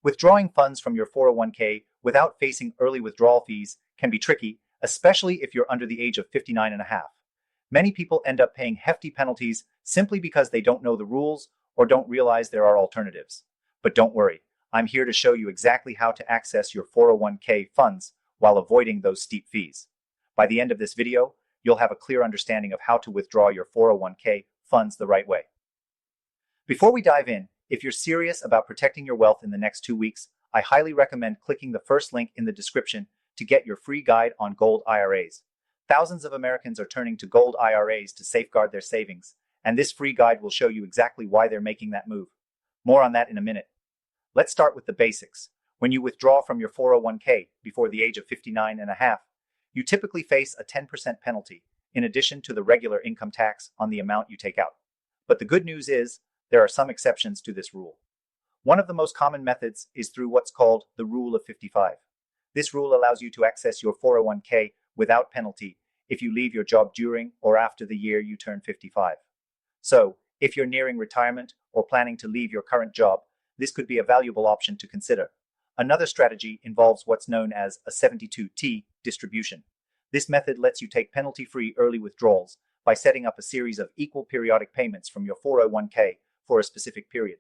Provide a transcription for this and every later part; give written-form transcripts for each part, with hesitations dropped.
Withdrawing funds from your 401k without facing early withdrawal fees can be tricky, especially if you're under the age of 59 and a half. Many people end up paying hefty penalties simply because they don't know the rules or don't realize there are alternatives. But don't worry, I'm here to show you exactly how to access your 401k funds while avoiding those steep fees. By the end of this video, you'll have a clear understanding of how to withdraw your 401k funds the right way. Before we dive in, if you're serious about protecting your wealth in the next 2 weeks, I highly recommend clicking the first link in the description to get your free guide on Gold IRAs. Thousands of Americans are turning to Gold IRAs to safeguard their savings, and this free guide will show you exactly why they're making that move. More on that in a minute. Let's start with the basics. When you withdraw from your 401k before the age of 59 and a half, you typically face a 10% penalty, in addition to the regular income tax on the amount you take out. But the good news is, there are some exceptions to this rule. One of the most common methods is through what's called the Rule of 55. This rule allows you to access your 401k without penalty if you leave your job during or after the year you turn 55. So, if you're nearing retirement or planning to leave your current job, this could be a valuable option to consider. Another strategy involves what's known as a 72T distribution. This method lets you take penalty-free early withdrawals by setting up a series of equal periodic payments from your 401k for a specific period.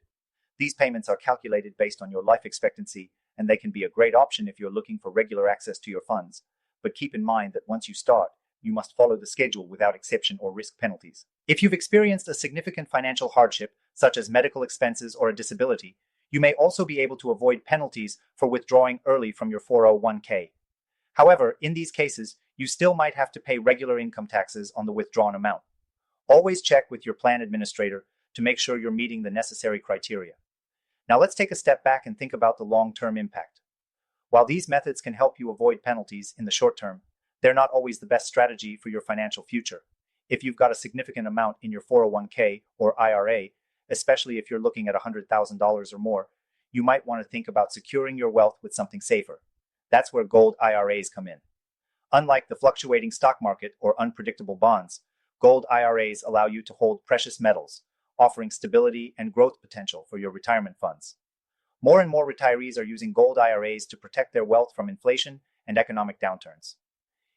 These payments are calculated based on your life expectancy, and they can be a great option if you're looking for regular access to your funds. But keep in mind that once you start, you must follow the schedule without exception or risk penalties. If you've experienced a significant financial hardship, such as medical expenses or a disability, you may also be able to avoid penalties for withdrawing early from your 401k. However, in these cases, you still might have to pay regular income taxes on the withdrawn amount. Always check with your plan administrator to make sure you're meeting the necessary criteria. Now let's take a step back and think about the long-term impact. While these methods can help you avoid penalties in the short term, they're not always the best strategy for your financial future. If you've got a significant amount in your 401k or IRA, especially if you're looking at $100,000 or more, you might want to think about securing your wealth with something safer. That's where Gold IRAs come in. Unlike the fluctuating stock market or unpredictable bonds, Gold IRAs allow you to hold precious metals, offering stability and growth potential for your retirement funds. More and more retirees are using Gold IRAs to protect their wealth from inflation and economic downturns.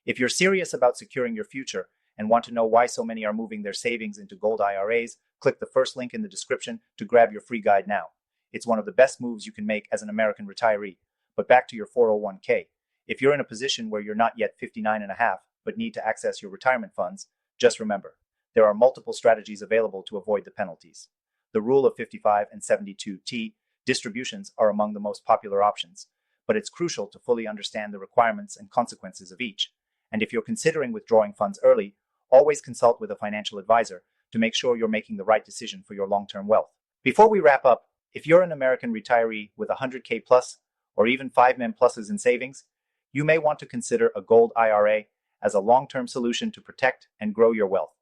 If you're serious about securing your future and want to know why so many are moving their savings into Gold IRAs, click the first link in the description to grab your free guide now. It's one of the best moves you can make as an American retiree. But back to your 401k. If you're in a position where you're not yet 59 and a half, but need to access your retirement funds, just remember, there are multiple strategies available to avoid the penalties. The Rule of 55 and 72T distributions are among the most popular options, but it's crucial to fully understand the requirements and consequences of each. And if you're considering withdrawing funds early, always consult with a financial advisor to make sure you're making the right decision for your long-term wealth. Before we wrap up, if you're an American retiree with 100k plus or even 5 pluses in savings, you may want to consider a Gold IRA as a long-term solution to protect and grow your wealth.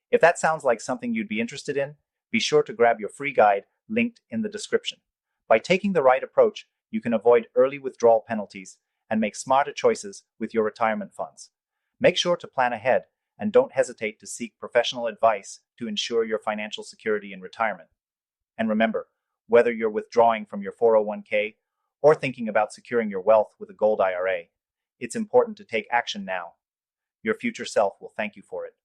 If that sounds like something you'd be interested in, be sure to grab your free guide linked in the description. By taking the right approach, you can avoid early withdrawal penalties and make smarter choices with your retirement funds. Make sure to plan ahead and don't hesitate to seek professional advice to ensure your financial security in retirement. And remember, whether you're withdrawing from your 401k or thinking about securing your wealth with a Gold IRA, it's important to take action now. Your future self will thank you for it.